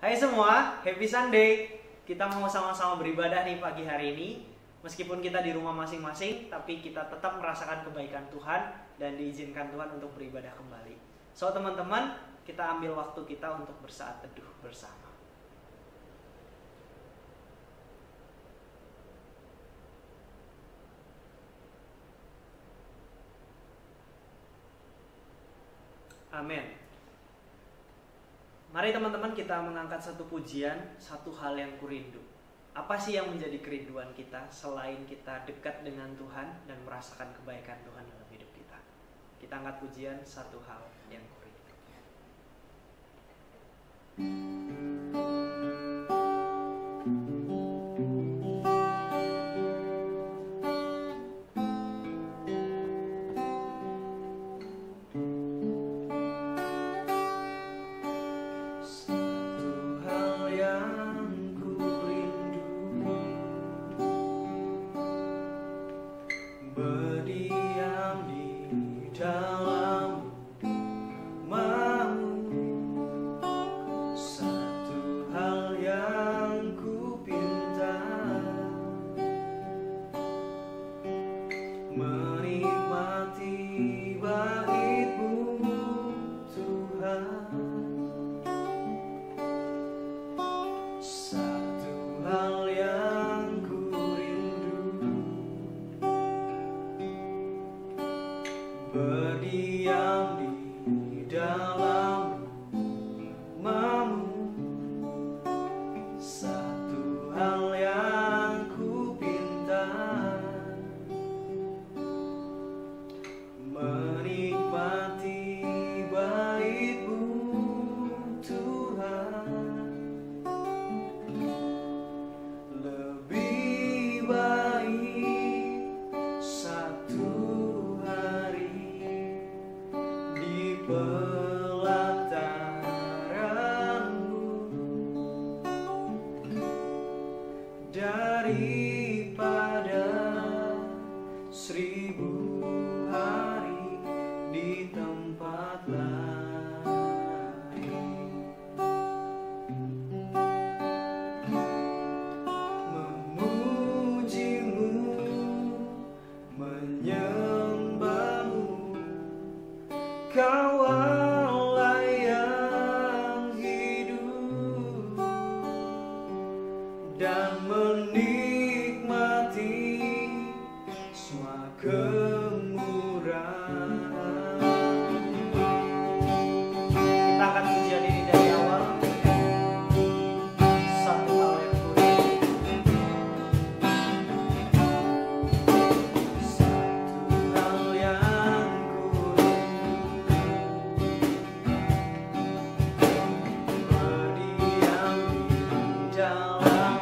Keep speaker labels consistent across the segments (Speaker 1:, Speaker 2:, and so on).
Speaker 1: Hai semua, happy Sunday. Kita mau sama-sama beribadah nih pagi hari ini. Meskipun kita di rumah masing-masing, tapi kita tetap merasakan kebaikan Tuhan dan diizinkan Tuhan untuk beribadah kembali. So teman-teman, kita ambil waktu kita untuk bersaat teduh bersama. Amin. Mari teman-teman kita mengangkat satu pujian, satu hal yang kurindu. Apa sih yang menjadi kerinduan kita selain kita dekat dengan Tuhan dan merasakan kebaikan Tuhan dalam hidup kita? Kita angkat pujian, satu hal yang kurindu.
Speaker 2: Berdiam di dalam rumah-Mu, satu hal yang ku pinta, menikmati bait-Mu Tuhan. Lebih baik satu pelataran-Mu daripada 1000 hari di tempat lain. Memuji-Mu, menyembah-Mu, Kau Allah yang hidup dan menikmati semua kemurahan.
Speaker 1: Kita akan pujian ini dari awal. Satu hal yang kurindu.
Speaker 2: Satu hal yang berdiam di dalam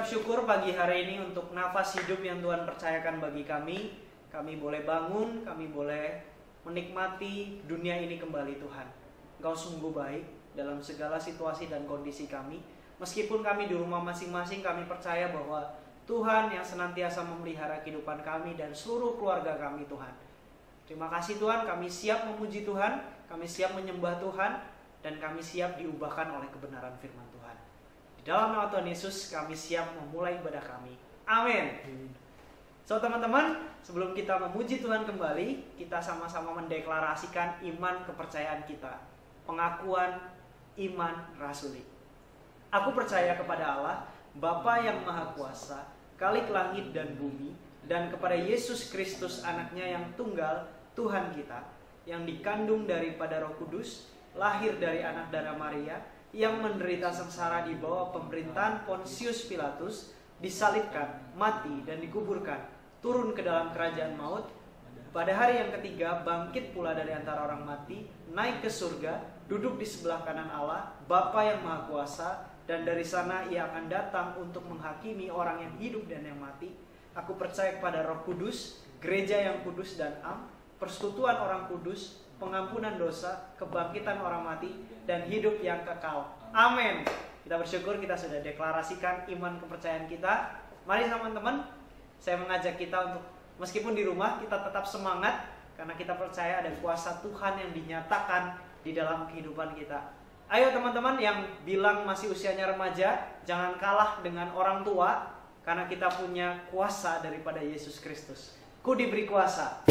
Speaker 1: mengucap syukur pagi hari ini untuk nafas hidup yang Tuhan percayakan bagi kami. Kami boleh bangun, kami boleh menikmati dunia ini kembali Tuhan. Engkau sungguh baik dalam segala situasi dan kondisi kami. Meskipun kami di rumah masing-masing, kami percaya bahwa Tuhan yang senantiasa memelihara kehidupan kami dan seluruh keluarga kami Tuhan. Terima kasih Tuhan, kami siap memuji Tuhan, kami siap menyembah Tuhan, dan kami siap diubahkan oleh kebenaran firman Tuhan. Di dalam nama Tuhan Yesus kami siap memulai ibadah kami. Amin. So teman-teman, sebelum kita memuji Tuhan kembali, kita sama-sama mendeklarasikan iman kepercayaan kita. Pengakuan iman rasuli. Aku percaya kepada Allah, Bapa yang Maha Kuasa, Khalik langit dan bumi, dan kepada Yesus Kristus anaknya yang tunggal, Tuhan kita, yang dikandung daripada Roh Kudus, lahir dari anak darah Maria, yang menderita sengsara di bawah pemerintahan Pontius Pilatus, disalibkan, mati dan dikuburkan, turun ke dalam kerajaan maut, pada hari yang ketiga bangkit pula dari antara orang mati, naik ke surga, duduk di sebelah kanan Allah, Bapa yang Maha Kuasa, dan dari sana ia akan datang untuk menghakimi orang yang hidup dan yang mati. Aku percaya kepada Roh Kudus, gereja yang kudus dan am, persekutuan orang kudus, pengampunan dosa, kebangkitan orang mati, dan hidup yang kekal. Amin. Kita bersyukur kita sudah deklarasikan iman kepercayaan kita. Mari teman-teman, saya mengajak kita untuk meskipun di rumah kita tetap semangat, karena kita percaya ada kuasa Tuhan yang dinyatakan di dalam kehidupan kita. Ayo teman-teman yang bilang masih usianya remaja, jangan kalah dengan orang tua, karena kita punya kuasa daripada Yesus Kristus. Ku diberi kuasa.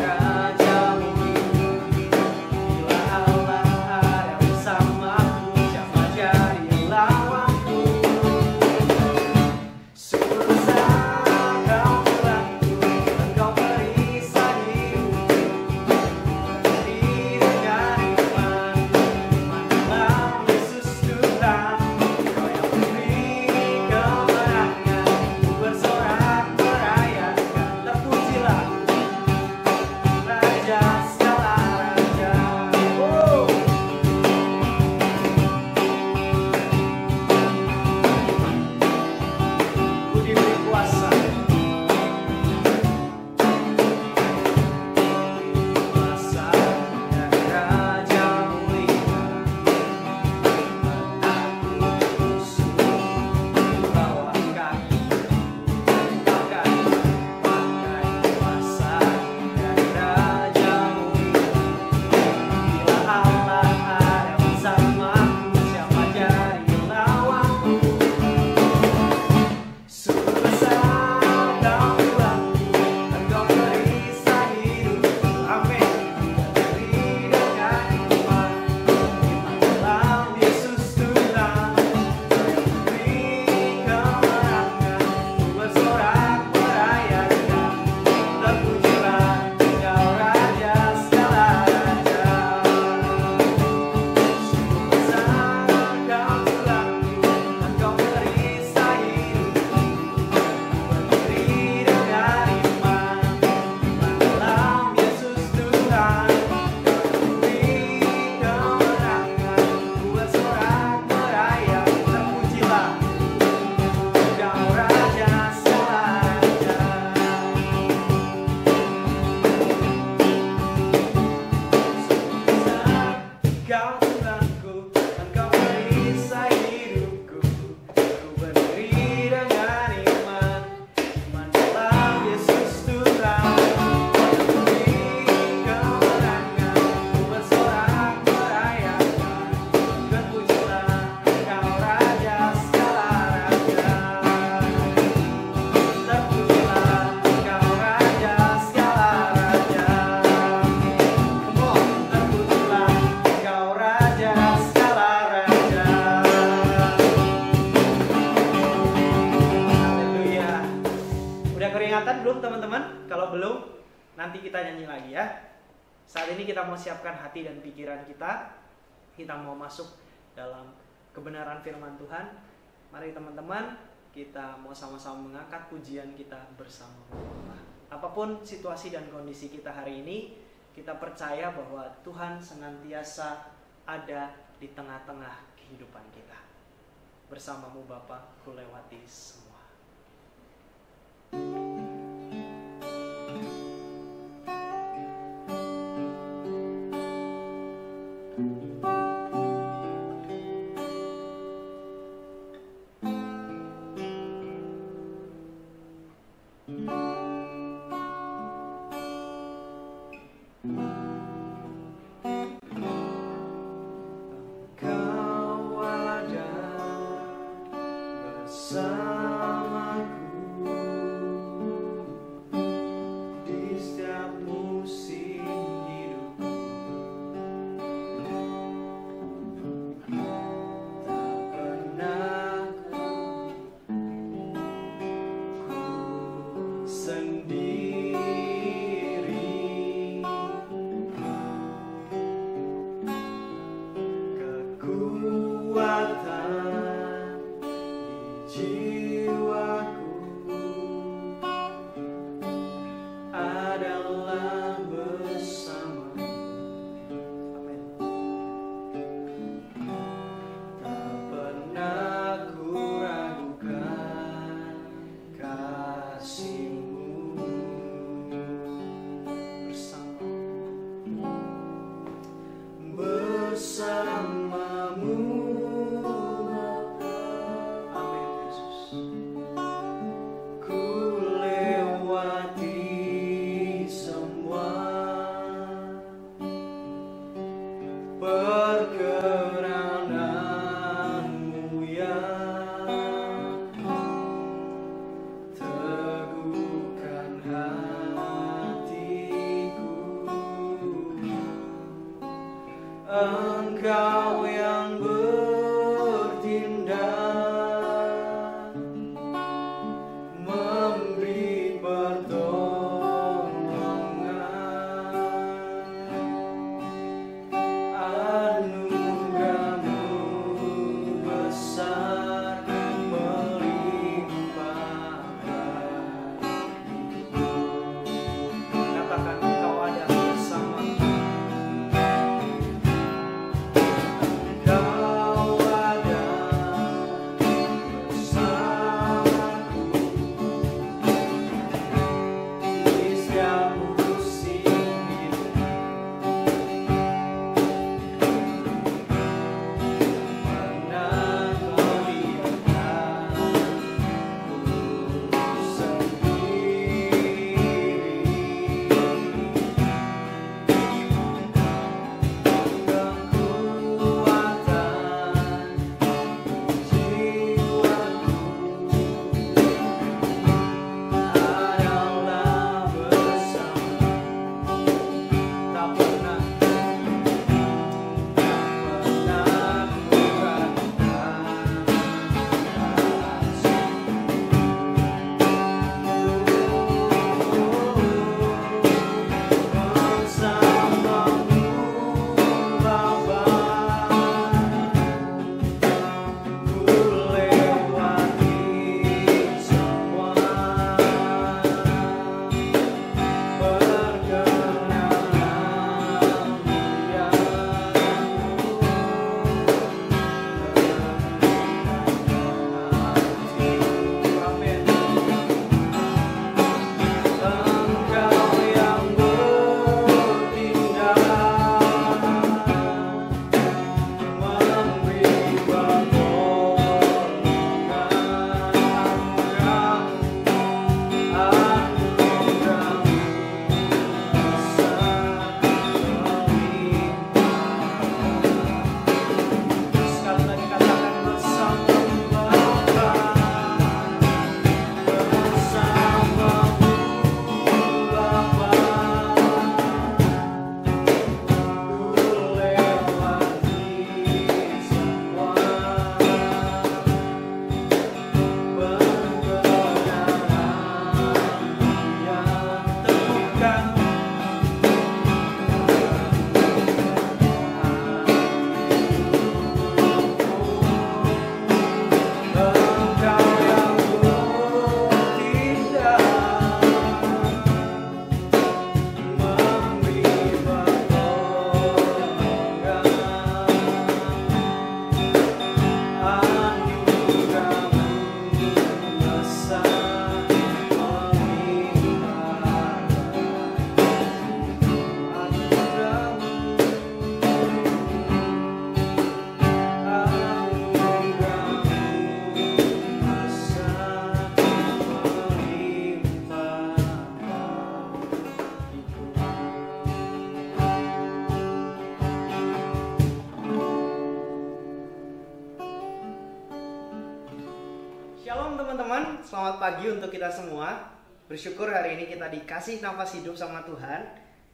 Speaker 2: Raja
Speaker 1: belum teman-teman? Kalau belum, nanti kita nyanyi lagi ya. Saat ini kita mau siapkan hati dan pikiran kita. Kita mau masuk dalam kebenaran firman Tuhan. Mari teman-teman, kita mau sama-sama mengangkat pujian kita bersama Allah. Apapun situasi dan kondisi kita hari ini, kita percaya bahwa Tuhan senantiasa ada di tengah-tengah kehidupan kita. Bersamamu Bapa, ku lewati semua.
Speaker 2: Kau ada bersamaku di setiap musim hidupku. Tak pernah ku sendiri. Kekuatan di jiwaku adalah bersamamu.
Speaker 1: Amin.
Speaker 2: Tak pernah ku ragukan kasih-Mu. Bersamamu Bapa.
Speaker 1: Amin Yesus.
Speaker 2: Ku lewati semua perkenanan-Mu yang teguhkan hatiku. Engkau yang bertindak, memberi pertolongan. Anugerah-Mu besar melimpah bagiku.
Speaker 1: Katakan engkau ada bersama. teman-teman, selamat pagi untuk kita semua. Bersyukur hari ini kita dikasih nafas hidup sama Tuhan.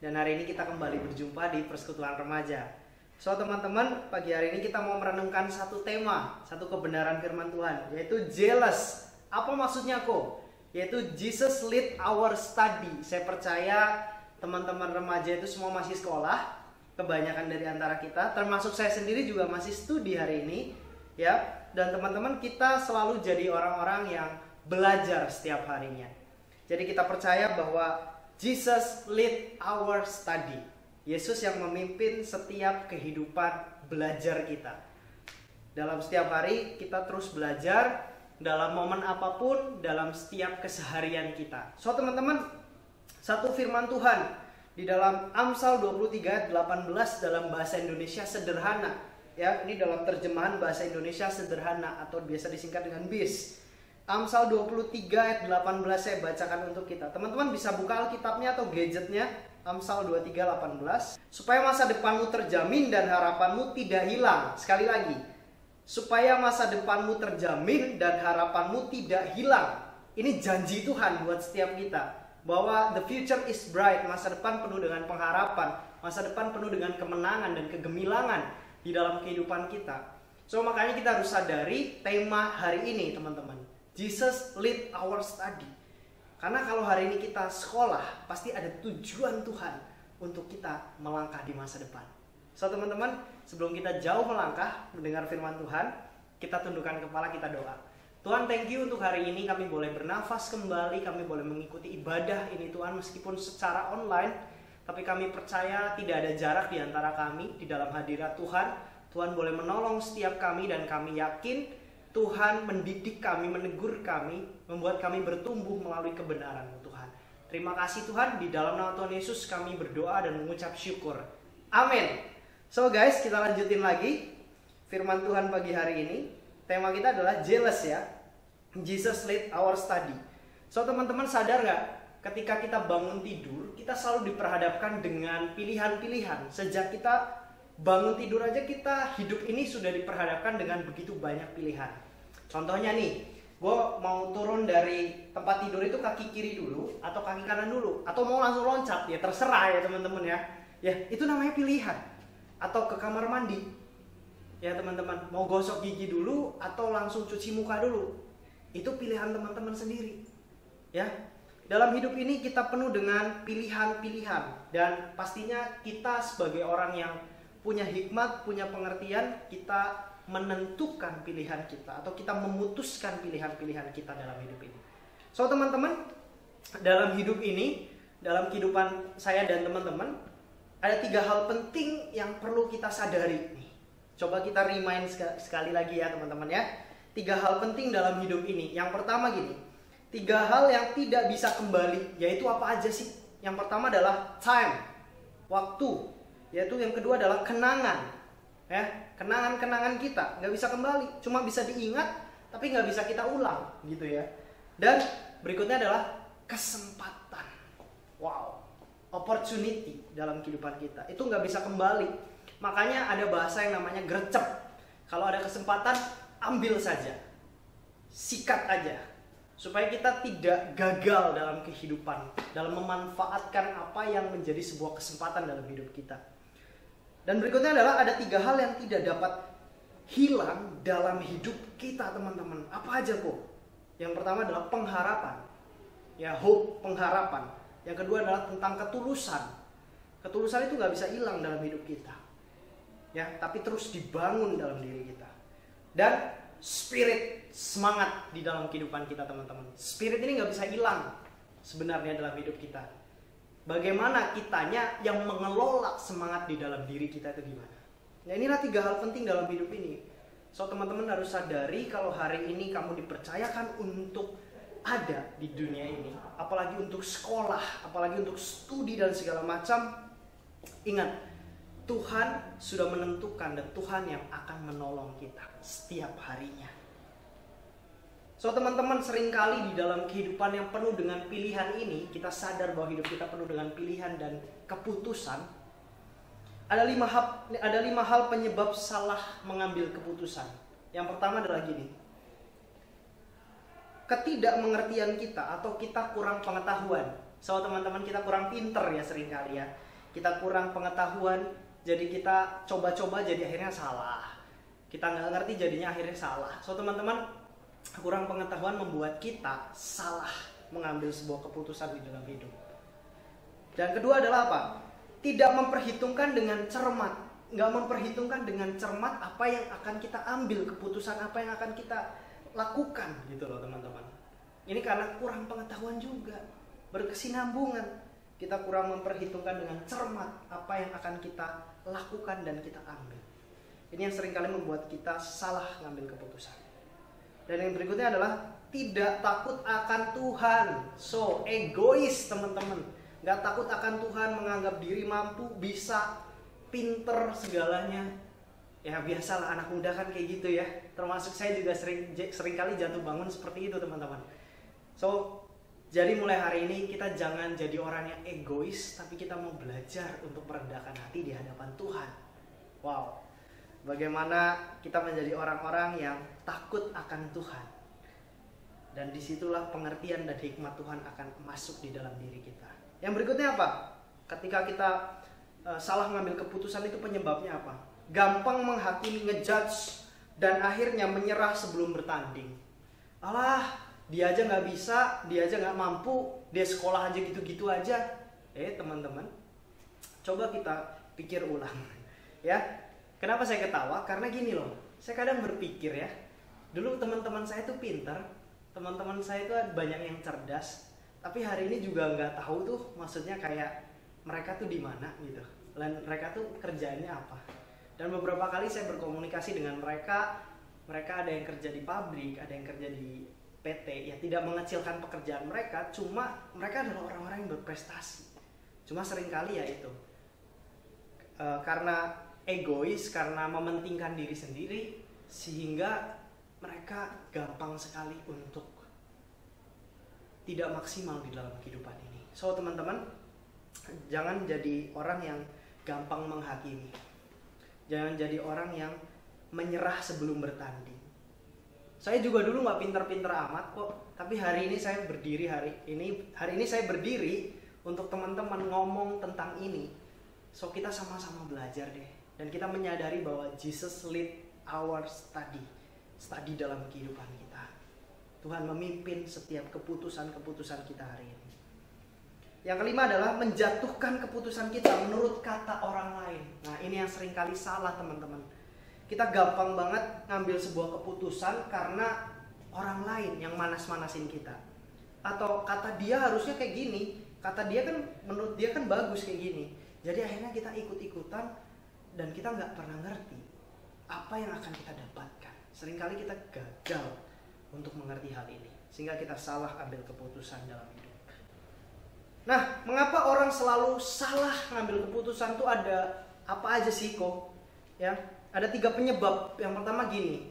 Speaker 1: Dan hari ini kita kembali berjumpa di Persekutuan Remaja. So teman-teman, pagi hari ini kita mau merenungkan satu tema, satu kebenaran firman Tuhan, yaitu jealous. Apa maksudnya kok? Yaitu Jesus lead our study. Saya percaya teman-teman remaja itu semua masih sekolah. Kebanyakan dari antara kita, termasuk saya sendiri juga masih studi hari ini, ya. Dan teman-teman, kita selalu jadi orang-orang yang belajar setiap harinya. Jadi kita percaya bahwa Jesus lead our study. Yesus yang memimpin setiap kehidupan belajar kita. Dalam setiap hari kita terus belajar, dalam momen apapun, dalam setiap keseharian kita. So teman-teman, satu firman Tuhan di dalam Amsal 23 ayat 18 dalam bahasa Indonesia sederhana. Ya, ini dalam terjemahan bahasa Indonesia sederhana atau biasa disingkat dengan BIS. Amsal 23 ayat 18 saya bacakan untuk kita. Teman-teman bisa buka Alkitabnya atau gadgetnya. Amsal 23 18. Supaya masa depanmu terjamin dan harapanmu tidak hilang. Sekali lagi. Supaya masa depanmu terjamin dan harapanmu tidak hilang. Ini janji Tuhan buat setiap kita. Bahwa the future is bright. Masa depan penuh dengan pengharapan. Masa depan penuh dengan kemenangan dan kegemilangan di dalam kehidupan kita. So makanya kita harus sadari tema hari ini teman-teman. Jesus lead our study. Karena kalau hari ini kita sekolah, pasti ada tujuan Tuhan untuk kita melangkah di masa depan. So teman-teman, sebelum kita jauh melangkah mendengar firman Tuhan, kita tundukkan kepala, kita doa. Tuhan, thank you untuk hari ini kami boleh bernafas kembali, kami boleh mengikuti ibadah ini Tuhan meskipun secara online. Tapi kami percaya tidak ada jarak di antara kami di dalam hadirat Tuhan. Tuhan boleh menolong setiap kami dan kami yakin Tuhan mendidik kami, menegur kami, membuat kami bertumbuh melalui kebenaran-Mu Tuhan. Terima kasih Tuhan, di dalam nama Tuhan Yesus kami berdoa dan mengucap syukur. Amin. So guys, kita lanjutin lagi firman Tuhan pagi hari ini. Tema kita adalah jealous ya. Jesus lead our study. So teman-teman sadar gak? Ketika kita bangun tidur, kita selalu diperhadapkan dengan pilihan-pilihan. Sejak kita bangun tidur aja, kita hidup ini sudah diperhadapkan dengan begitu banyak pilihan. Contohnya nih, gue mau turun dari tempat tidur itu kaki kiri dulu atau kaki kanan dulu, atau mau langsung loncat, ya terserah ya teman-teman ya. Ya itu namanya pilihan. Atau ke kamar mandi, ya teman-teman, mau gosok gigi dulu atau langsung cuci muka dulu. Itu pilihan teman-teman sendiri, ya. Dalam hidup ini kita penuh dengan pilihan-pilihan. Dan pastinya kita sebagai orang yang punya hikmat, punya pengertian, kita menentukan pilihan kita. Atau kita memutuskan pilihan-pilihan kita dalam hidup ini. So teman-teman, dalam hidup ini, dalam kehidupan saya dan teman-teman, ada 3 hal penting yang perlu kita sadari. Coba kita remind sekali lagi ya teman-teman ya. 3 hal penting dalam hidup ini. Yang pertama gini. 3 hal yang tidak bisa kembali, yaitu apa aja sih? Yang pertama adalah time, waktu. Yaitu yang kedua adalah kenangan, ya, kenangan-kenangan kita nggak bisa kembali, cuma bisa diingat, tapi nggak bisa kita ulang, gitu ya. Dan berikutnya adalah kesempatan, wow, opportunity dalam kehidupan kita. Itu nggak bisa kembali. Makanya ada bahasa yang namanya gercep. Kalau ada kesempatan, ambil saja, sikat aja. Supaya kita tidak gagal dalam kehidupan, dalam memanfaatkan apa yang menjadi sebuah kesempatan dalam hidup kita. Dan berikutnya adalah ada 3 hal yang tidak dapat hilang dalam hidup kita teman-teman. Apa aja kok? Yang pertama adalah pengharapan. Ya, hope, pengharapan. Yang kedua adalah tentang ketulusan. Ketulusan itu gak bisa hilang dalam hidup kita. Ya, tapi terus dibangun dalam diri kita. Dan spirit, semangat di dalam kehidupan kita teman-teman. Spirit ini gak bisa hilang sebenarnya dalam hidup kita. Bagaimana kitanya yang mengelola semangat di dalam diri kita itu gimana. Nah inilah 3 hal penting dalam hidup ini. So teman-teman harus sadari kalau hari ini kamu dipercayakan untuk ada di dunia ini. Apalagi untuk sekolah, apalagi untuk studi dan segala macam. Ingat, Tuhan sudah menentukan dan Tuhan yang akan menolong kita setiap harinya. So teman-teman, seringkali di dalam kehidupan yang penuh dengan pilihan ini, kita sadar bahwa hidup kita penuh dengan pilihan dan keputusan. Ada 5 hal penyebab salah mengambil keputusan. Yang pertama adalah gini. ketidakmengertian kita atau kita kurang pengetahuan. So teman-teman, kita kurang pinter ya seringkali ya. Kita kurang pengetahuan, jadi kita coba-coba jadi akhirnya salah. Kita nggak ngerti jadinya akhirnya salah. So teman-teman, kurang pengetahuan membuat kita salah mengambil sebuah keputusan di dalam hidup. Dan kedua adalah apa? Tidak memperhitungkan dengan cermat. Nggak memperhitungkan dengan cermat apa yang akan kita ambil, keputusan apa yang akan kita lakukan gitu loh teman-teman. Ini karena kurang pengetahuan juga, berkesinambungan. Kita kurang memperhitungkan dengan cermat apa yang akan kita lakukan dan kita ambil. Ini yang seringkali membuat kita salah ngambil keputusan. Dan yang berikutnya adalah tidak takut akan Tuhan. So, egois teman-teman. Nggak takut akan Tuhan, menganggap diri mampu, bisa, pinter segalanya. Ya biasalah anak muda kan kayak gitu ya. Termasuk saya juga seringkali jatuh bangun seperti itu teman-teman. So, jadi mulai hari ini kita jangan jadi orang yang egois, tapi kita mau belajar untuk merendahkan hati di hadapan Tuhan. Wow, bagaimana kita menjadi orang-orang yang takut akan Tuhan. Dan disitulah pengertian dan hikmat Tuhan akan masuk di dalam diri kita. Yang berikutnya apa? Ketika kita salah mengambil keputusan, itu penyebabnya apa? Gampang menghakimi, ngejudge, dan akhirnya menyerah sebelum bertanding. Alah, dia aja nggak bisa, dia aja nggak mampu, dia sekolah aja gitu-gitu aja. Teman-teman, coba kita pikir ulang. Ya, kenapa saya ketawa? Karena gini loh, saya kadang berpikir ya, dulu teman-teman saya tuh pintar, teman-teman saya tuh banyak yang cerdas, tapi hari ini juga nggak tahu tuh, maksudnya kayak mereka tuh di mana gitu, dan mereka tuh kerjaannya apa. Dan beberapa kali saya berkomunikasi dengan mereka ada yang kerja di pabrik, ada yang kerja di PT, ya tidak mengecilkan pekerjaan mereka, cuma mereka adalah orang-orang yang berprestasi. Cuma seringkali ya itu karena egois, karena mementingkan diri sendiri, sehingga mereka gampang sekali untuk tidak maksimal di dalam kehidupan ini. So teman-teman, jangan jadi orang yang gampang menghakimi. Jangan jadi orang yang menyerah sebelum bertanding. Saya juga dulu nggak pinter-pinter amat kok, tapi hari ini saya berdiri untuk teman-teman ngomong tentang ini. So kita sama-sama belajar deh, dan kita menyadari bahwa Jesus lead our study dalam kehidupan kita. Tuhan memimpin setiap keputusan-keputusan kita hari ini. Yang kelima adalah menjatuhkan keputusan kita menurut kata orang lain. Nah, ini yang seringkali salah teman-teman. Kita gampang banget ngambil sebuah keputusan karena orang lain yang manas-manasin kita. Atau kata dia harusnya kayak gini, kata dia kan menurut dia kan bagus kayak gini. Jadi akhirnya kita ikut-ikutan dan kita nggak pernah ngerti apa yang akan kita dapatkan. Seringkali kita gagal untuk mengerti hal ini, sehingga kita salah ambil keputusan dalam hidup. Nah, mengapa orang selalu salah ngambil keputusan tuh ada apa aja sih kok? Ya, ada 3 penyebab. Yang pertama gini,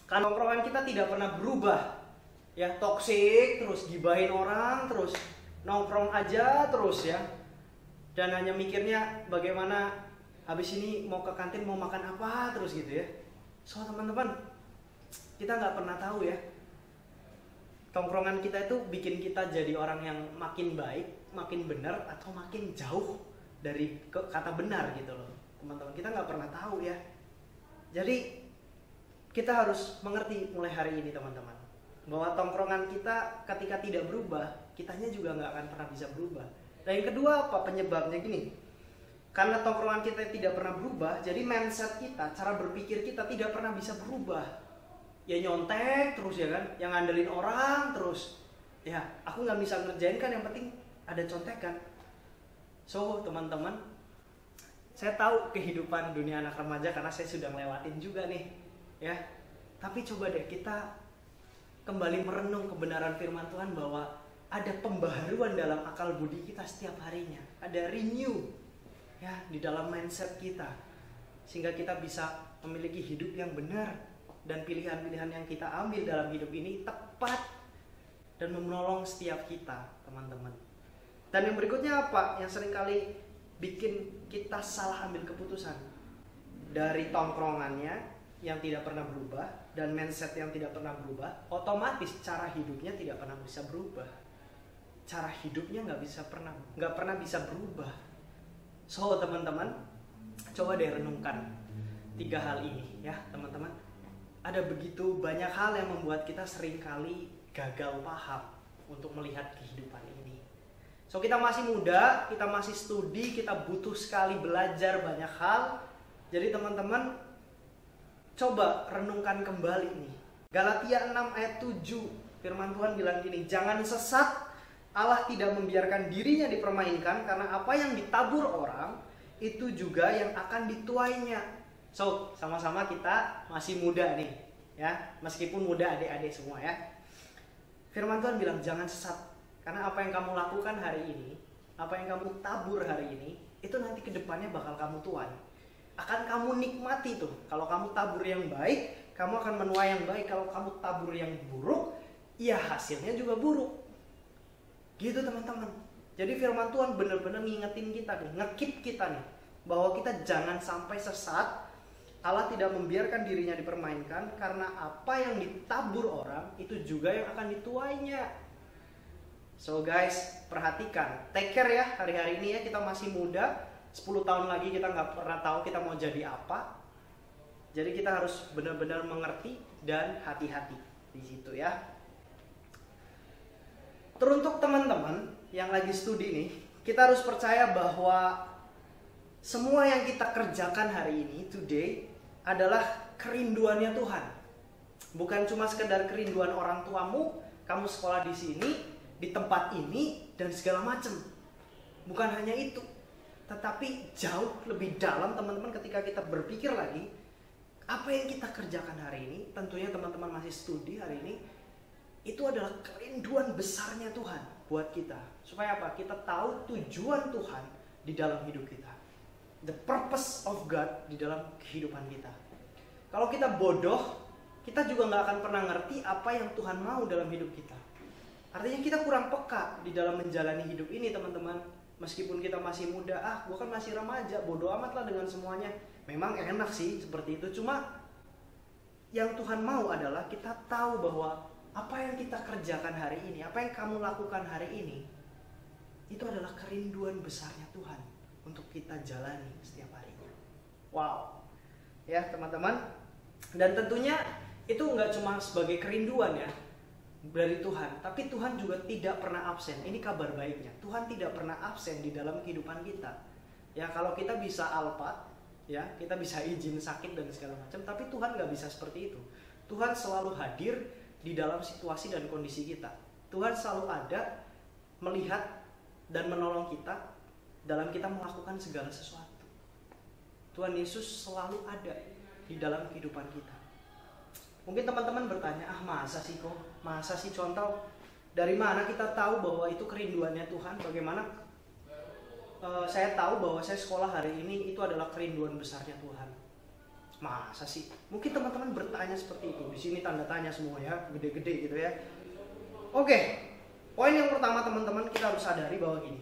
Speaker 1: karena nongkrongan kita tidak pernah berubah. Ya, toksik, terus gibahin orang, terus nongkrong aja terus ya. Dan hanya mikirnya bagaimana habis ini mau ke kantin mau makan apa terus gitu ya. So teman-teman, kita nggak pernah tahu ya, tongkrongan kita itu bikin kita jadi orang yang makin baik, makin benar, atau makin jauh dari kata benar gitu loh teman-teman. Kita nggak pernah tahu ya. Jadi kita harus mengerti mulai hari ini teman-teman, bahwa tongkrongan kita ketika tidak berubah, kitanya juga nggak akan pernah bisa berubah. Dan yang kedua apa penyebabnya? Gini, karena tongkrongan kita tidak pernah berubah, jadi mindset kita, cara berpikir kita tidak pernah bisa berubah. Ya nyontek terus ya kan, yang ngandelin orang terus. Ya aku nggak bisa ngerjain kan, yang penting ada contekan. So teman-teman, saya tahu kehidupan dunia anak remaja karena saya sudah ngelewatin juga nih ya. Tapi coba deh kita kembali merenung kebenaran firman Tuhan bahwa ada pembaharuan dalam akal budi kita setiap harinya. Ada renew ya di dalam mindset kita, sehingga kita bisa memiliki hidup yang benar, dan pilihan-pilihan yang kita ambil dalam hidup ini tepat dan menolong setiap kita teman-teman. Dan yang berikutnya apa yang seringkali bikin kita salah ambil keputusan? Dari tongkrongannya, yang tidak pernah berubah dan mindset yang tidak pernah berubah, otomatis cara hidupnya tidak pernah bisa berubah. Cara hidupnya nggak pernah bisa berubah. So teman-teman, coba deh renungkan 3 hal ini ya teman-teman. Ada begitu banyak hal yang membuat kita seringkali gagal paham untuk melihat kehidupan ini. So kita masih muda, kita masih studi, kita butuh sekali belajar banyak hal. Jadi teman-teman, coba renungkan kembali nih. Galatia 6 ayat 7, firman Tuhan bilang gini, jangan sesat, Allah tidak membiarkan dirinya dipermainkan, karena apa yang ditabur orang, itu juga yang akan dituainya. So, sama-sama kita masih muda nih, ya, meskipun muda adik-adik semua ya. Firman Tuhan bilang jangan sesat, karena apa yang kamu lakukan hari ini, apa yang kamu tabur hari ini, itu nanti kedepannya bakal kamu tuai. Akan kamu nikmati tuh. Kalau kamu tabur yang baik, kamu akan menuai yang baik. Kalau kamu tabur yang buruk, ya hasilnya juga buruk. Gitu teman-teman. Jadi firman Tuhan benar-benar ngingetin kita nih, ngekip kita nih, bahwa kita jangan sampai sesat. Allah tidak membiarkan dirinya dipermainkan, karena apa yang ditabur orang itu juga yang akan dituainya. So guys, perhatikan, take care ya hari-hari ini ya, kita masih muda, 10 tahun lagi kita nggak pernah tahu kita mau jadi apa. Jadi kita harus benar-benar mengerti dan hati-hati di situ ya. Teruntuk teman-teman yang lagi studi nih, kita harus percaya bahwa semua yang kita kerjakan hari ini, today, adalah kerinduannya Tuhan. Bukan cuma sekedar kerinduan orang tuamu, kamu sekolah di sini, di tempat ini, dan segala macam. Bukan hanya itu, tetapi jauh lebih dalam teman-teman ketika kita berpikir lagi, apa yang kita kerjakan hari ini, tentunya teman-teman masih studi hari ini, itu adalah kerinduan besarnya Tuhan buat kita. Supaya apa? Kita tahu tujuan Tuhan di dalam hidup kita. The purpose of God di dalam kehidupan kita. Kalau kita bodoh, kita juga nggak akan pernah ngerti apa yang Tuhan mau dalam hidup kita. Artinya kita kurang peka di dalam menjalani hidup ini teman-teman. Meskipun kita masih muda, gue kan masih remaja, bodoh amat lah dengan semuanya. Memang enak sih seperti itu, cuma yang Tuhan mau adalah kita tahu bahwa apa yang kita kerjakan hari ini, apa yang kamu lakukan hari ini, itu adalah kerinduan besarnya Tuhan untuk kita jalani setiap harinya. Wow, ya teman-teman. Dan tentunya itu nggak cuma sebagai kerinduan ya dari Tuhan, tapi Tuhan juga tidak pernah absen. Ini kabar baiknya, Tuhan tidak pernah absen di dalam kehidupan kita. Ya kalau kita bisa alpat, ya kita bisa izin sakit dan segala macam, tapi Tuhan nggak bisa seperti itu. Tuhan selalu hadir di dalam situasi dan kondisi kita. Tuhan selalu ada melihat dan menolong kita dalam kita melakukan segala sesuatu. Tuhan Yesus selalu ada di dalam kehidupan kita. Mungkin teman-teman bertanya, masa sih kok? Masa sih contoh? Dari mana kita tahu bahwa itu kerinduannya Tuhan? Bagaimana saya tahu bahwa saya sekolah hari ini itu adalah kerinduan besarnya Tuhan? Masa sih? Mungkin teman-teman bertanya seperti itu. Di sini tanda tanya semua ya, gede-gede gitu ya. Oke, poin yang pertama teman-teman, kita harus sadari bahwa gini.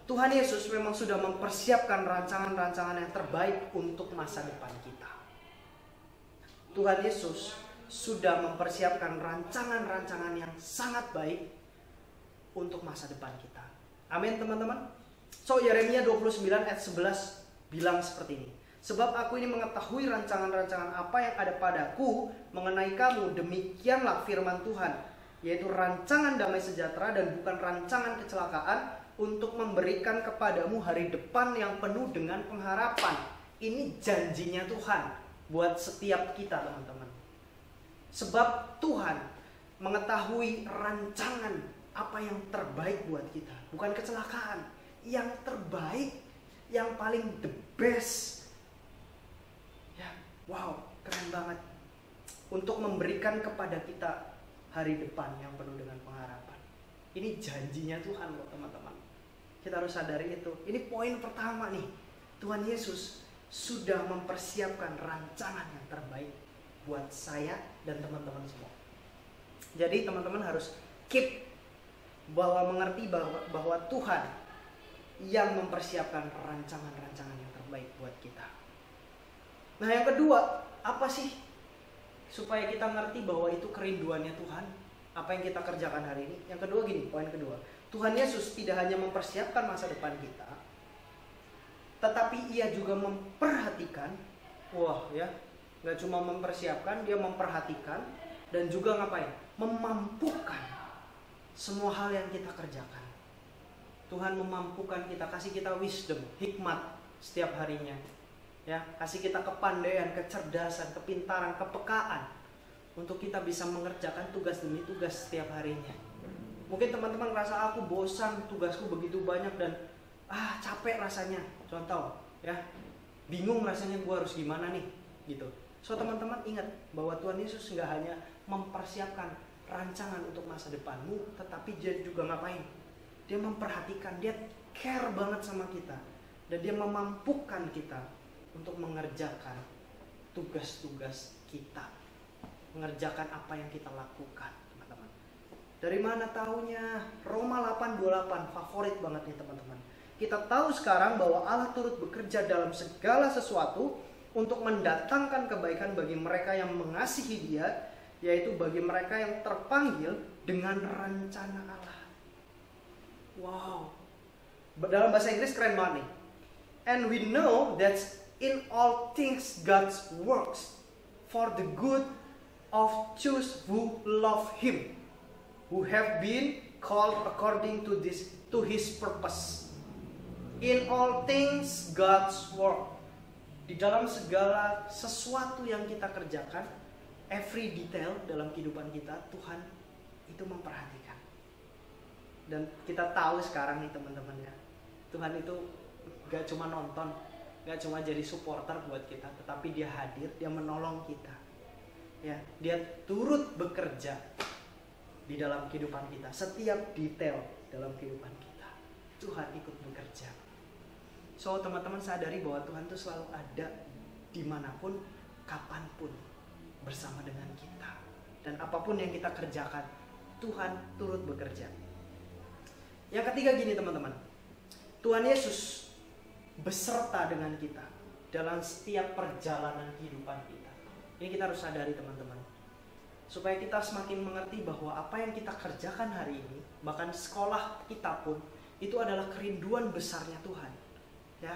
Speaker 1: Tuhan Yesus memang sudah mempersiapkan rancangan-rancangan yang terbaik untuk masa depan kita. Tuhan Yesus sudah mempersiapkan rancangan-rancangan yang sangat baik untuk masa depan kita. Amin teman-teman. So Yeremia 29 ayat 11 bilang seperti ini. Sebab aku ini mengetahui rancangan-rancangan apa yang ada padaku mengenai kamu, demikianlah firman Tuhan, yaitu rancangan damai sejahtera dan bukan rancangan kecelakaan, untuk memberikan kepadamu hari depan yang penuh dengan pengharapan. Ini janjinya Tuhan buat setiap kita teman-teman. Sebab Tuhan mengetahui rancangan apa yang terbaik buat kita. Bukan kecelakaan, yang terbaik, yang paling the best. Ya, wow, keren banget. Untuk memberikan kepada kita hari depan yang penuh dengan pengharapan. Ini janjinya Tuhan loh teman-teman. Kita harus sadari itu. Ini poin pertama nih. Tuhan Yesus sudah mempersiapkan rancangan yang terbaik buat saya dan teman-teman semua. Jadi teman-teman harus keep mengerti bahwa Tuhan yang mempersiapkan rancangan-rancangan yang terbaik buat kita. Nah yang kedua, apa sih supaya kita ngerti bahwa itu kerinduannya Tuhan, apa yang kita kerjakan hari ini? Yang kedua gini, poin kedua, Tuhan Yesus tidak hanya mempersiapkan masa depan kita, tetapi ia juga memperhatikan. Wah ya, gak cuma mempersiapkan, dia memperhatikan dan juga ngapain? Memampukan semua hal yang kita kerjakan. Tuhan memampukan kita, kasih kita wisdom, hikmat setiap harinya. Ya, kasih kita kepandaian, kecerdasan, kepintaran, kepekaan untuk kita bisa mengerjakan tugas demi tugas setiap harinya. Mungkin teman-teman ngerasa aku bosan, tugasku begitu banyak dan capek rasanya. Contoh, ya, bingung rasanya gue harus gimana nih, gitu. So teman-teman ingat bahwa Tuhan Yesus nggak hanya mempersiapkan rancangan untuk masa depanmu, tetapi dia juga ngapain? Dia memperhatikan, dia care banget sama kita, dan dia memampukan kita untuk mengerjakan tugas-tugas kita, mengerjakan apa yang kita lakukan, teman-teman. Dari mana taunya? Roma 8:28, favorit banget nih teman-teman. Kita tahu sekarang bahwa Allah turut bekerja dalam segala sesuatu untuk mendatangkan kebaikan bagi mereka yang mengasihi Dia, yaitu bagi mereka yang terpanggil dengan rencana Allah. Wow. Dalam bahasa Inggris keren banget nih. And we know that in all things God works for the good of those who love Him, who have been called according to His purpose. In all things God's work. Di dalam segala sesuatu yang kita kerjakan, every detail dalam kehidupan kita, Tuhan itu memperhatikan. Dan kita tahu sekarang nih teman-teman ya, Tuhan itu gak cuma nonton, gak cuma jadi supporter buat kita, tetapi Dia hadir, Dia menolong kita. Ya, Dia turut bekerja di dalam kehidupan kita, setiap detail dalam kehidupan kita. Tuhan ikut bekerja. So teman-teman sadari bahwa Tuhan itu selalu ada dimanapun, kapanpun bersama dengan kita. Dan apapun yang kita kerjakan, Tuhan turut bekerja. Yang ketiga gini teman-teman, Tuhan Yesus beserta dengan kita dalam setiap perjalanan kehidupan kita. Ini kita harus sadari teman-teman, supaya kita semakin mengerti bahwa apa yang kita kerjakan hari ini, bahkan sekolah kita pun, itu adalah kerinduan besarnya Tuhan. Ya,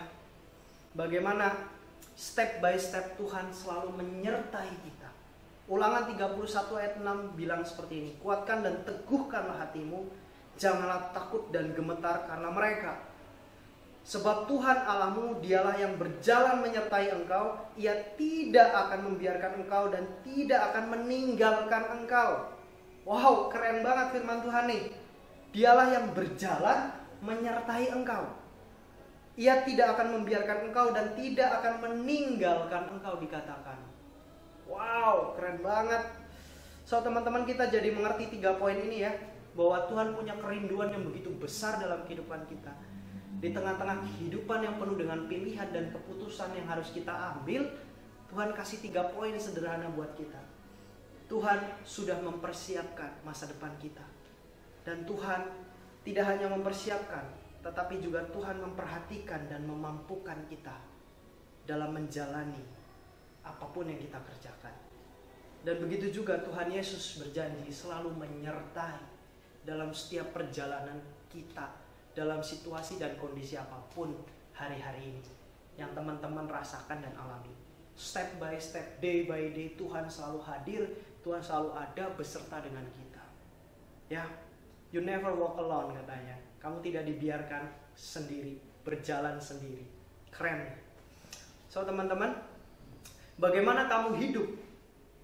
Speaker 1: bagaimana step by step Tuhan selalu menyertai kita. Ulangan 31 ayat 6 bilang seperti ini, kuatkan dan teguhkanlah hatimu, janganlah takut dan gemetar karena mereka. Sebab Tuhan Allahmu, Dialah yang berjalan menyertai engkau, Ia tidak akan membiarkan engkau dan tidak akan meninggalkan engkau. Wow, keren banget firman Tuhan nih. Dialah yang berjalan menyertai engkau. Ia tidak akan membiarkan engkau dan tidak akan meninggalkan engkau, dikatakan. Wow, keren banget. So teman-teman, kita jadi mengerti 3 poin ini ya, bahwa Tuhan punya kerinduan yang begitu besar dalam kehidupan kita. Di tengah-tengah kehidupan yang penuh dengan pilihan dan keputusan yang harus kita ambil, Tuhan kasih 3 poin sederhana buat kita. Tuhan sudah mempersiapkan masa depan kita. Dan Tuhan tidak hanya mempersiapkan, tetapi juga Tuhan memperhatikan dan memampukan kita dalam menjalani apapun yang kita kerjakan. Dan begitu juga Tuhan Yesus berjanji selalu menyertai dalam setiap perjalanan kita, dalam situasi dan kondisi apapun hari-hari ini yang teman-teman rasakan dan alami. Step by step, day by day, Tuhan selalu hadir, Tuhan selalu ada beserta dengan kita. Ya, you never walk alone katanya. Kamu tidak dibiarkan sendiri, berjalan sendiri. Keren. So teman-teman, bagaimana kamu hidup?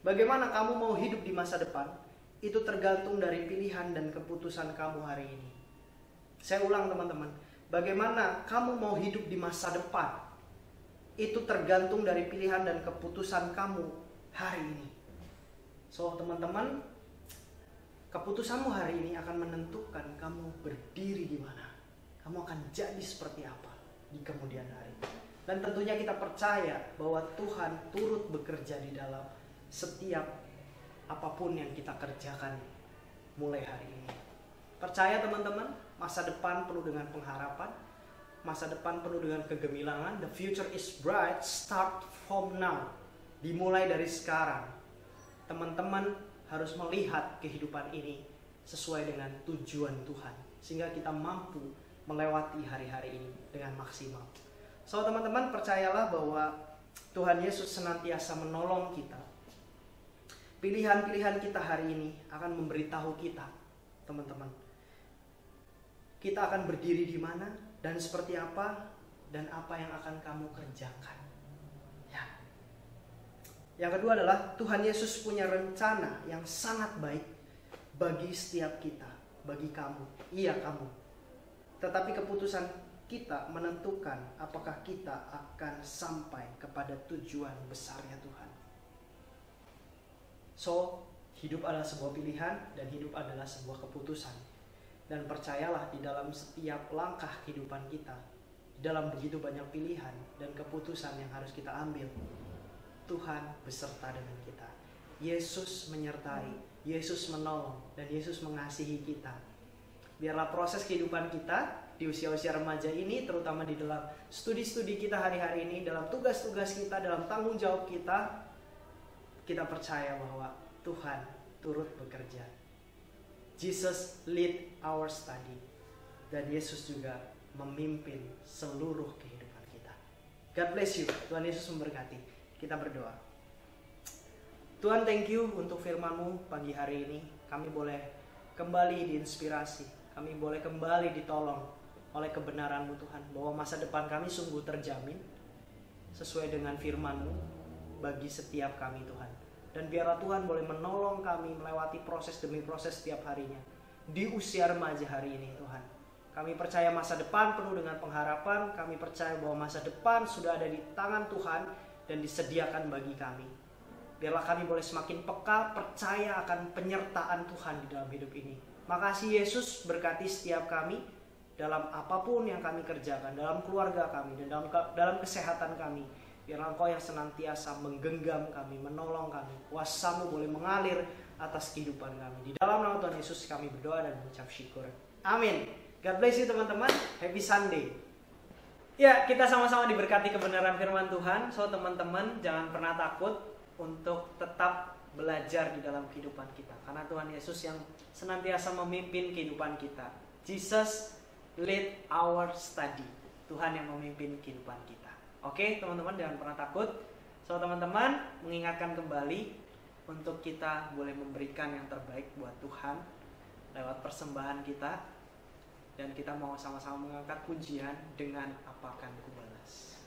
Speaker 1: Bagaimana kamu mau hidup di masa depan? Itu tergantung dari pilihan dan keputusan kamu hari ini. Saya ulang teman-teman, bagaimana kamu mau hidup di masa depan? Itu tergantung dari pilihan dan keputusan kamu hari ini. So teman-teman, keputusanmu hari ini akan menentukan kamu berdiri di mana. Kamu akan jadi seperti apa di kemudian hari. Dan tentunya kita percaya bahwa Tuhan turut bekerja di dalam setiap apapun yang kita kerjakan mulai hari ini. Percaya teman-teman, masa depan penuh dengan pengharapan. masa depan penuh dengan kegemilangan. The future is bright, start from now. Dimulai dari sekarang. Teman-teman harus melihat kehidupan ini sesuai dengan tujuan Tuhan, sehingga kita mampu melewati hari-hari ini dengan maksimal. So teman-teman, percayalah bahwa Tuhan Yesus senantiasa menolong kita. Pilihan-pilihan kita hari ini akan memberitahu kita, teman-teman, kita akan berdiri di mana dan seperti apa, dan apa yang akan kamu kerjakan. Ya. Yang kedua adalah Tuhan Yesus punya rencana yang sangat baik bagi setiap kita, bagi kamu, iya kamu. Tetapi keputusan kita menentukan apakah kita akan sampai kepada tujuan besarnya Tuhan. So, hidup adalah sebuah pilihan dan hidup adalah sebuah keputusan. Dan percayalah, di dalam setiap langkah kehidupan kita, di dalam begitu banyak pilihan dan keputusan yang harus kita ambil, Tuhan beserta dengan kita. Yesus menyertai, Yesus menolong, dan Yesus mengasihi kita. Biarlah proses kehidupan kita di usia-usia remaja ini, terutama di dalam studi-studi kita hari-hari ini, dalam tugas-tugas kita, dalam tanggung jawab kita, kita percaya bahwa Tuhan turut bekerja. Jesus lead our study, dan Yesus juga memimpin seluruh kehidupan kita. God bless you. Tuhan Yesus memberkati. Kita berdoa. Tuhan, thank you untuk firman-Mu pagi hari ini. Kami boleh kembali diinspirasi. Kami boleh kembali ditolong oleh kebenaran-Mu Tuhan. Bahwa masa depan kami sungguh terjamin sesuai dengan firman-Mu bagi setiap kami Tuhan. Dan biarlah Tuhan boleh menolong kami melewati proses demi proses setiap harinya. Di usia remaja hari ini Tuhan. Kami percaya masa depan penuh dengan pengharapan. Kami percaya bahwa masa depan sudah ada di tangan Tuhan dan disediakan bagi kami. Biarlah kami boleh semakin peka, percaya akan penyertaan Tuhan di dalam hidup ini. Makasih Yesus, berkati setiap kami dalam apapun yang kami kerjakan, dalam keluarga kami, dan dalam kesehatan kami. Biarlah Engkau yang senantiasa menggenggam kami, menolong kami. Kuasa-Mu boleh mengalir atas kehidupan kami. Di dalam nama Tuhan Yesus kami berdoa dan mengucap syukur. Amin. God bless you teman-teman. Happy Sunday. Ya, kita sama-sama diberkati kebenaran firman Tuhan. So teman-teman, jangan pernah takut untuk tetap belajar di dalam kehidupan kita. Karena Tuhan Yesus yang senantiasa memimpin kehidupan kita. Jesus lead our study. Tuhan yang memimpin kehidupan kita. Oke, teman-teman, jangan pernah takut. So teman-teman, mengingatkan kembali untuk kita boleh memberikan yang terbaik buat Tuhan lewat persembahan kita. Dan kita mau sama-sama mengangkat pujian dengan apakan kubalas.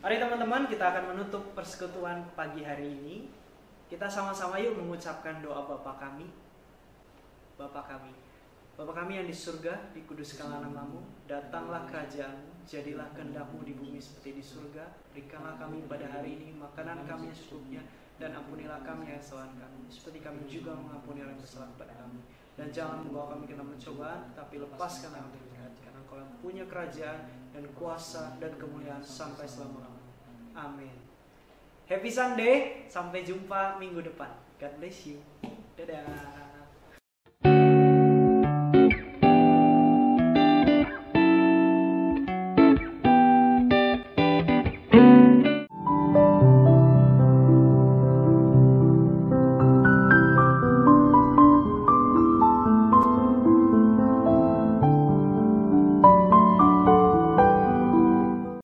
Speaker 1: Mari teman-teman, kita akan menutup persekutuan pagi hari ini. Kita sama-sama yuk mengucapkan doa Bapa kami. Bapa kami yang di surga, dikuduskanlah nama-Mu, datanglah kerajaan-Mu, jadilah kehendak-Mu di bumi seperti di surga. Berikanlah kami pada hari ini makanan kami yang secukupnya, dan ampunilah kami kesalahan kami, seperti kami juga mengampuni orang yang bersalah kepada kami. Dan jangan membawa kami ke dalam pencobaan, tapi lepaskan kami dari jahat. Karena Engkau yang punya kerajaan dan kuasa dan kemuliaan sampai selama-lamanya. Amin. Happy Sunday, sampai jumpa minggu depan. God bless you. Dadah.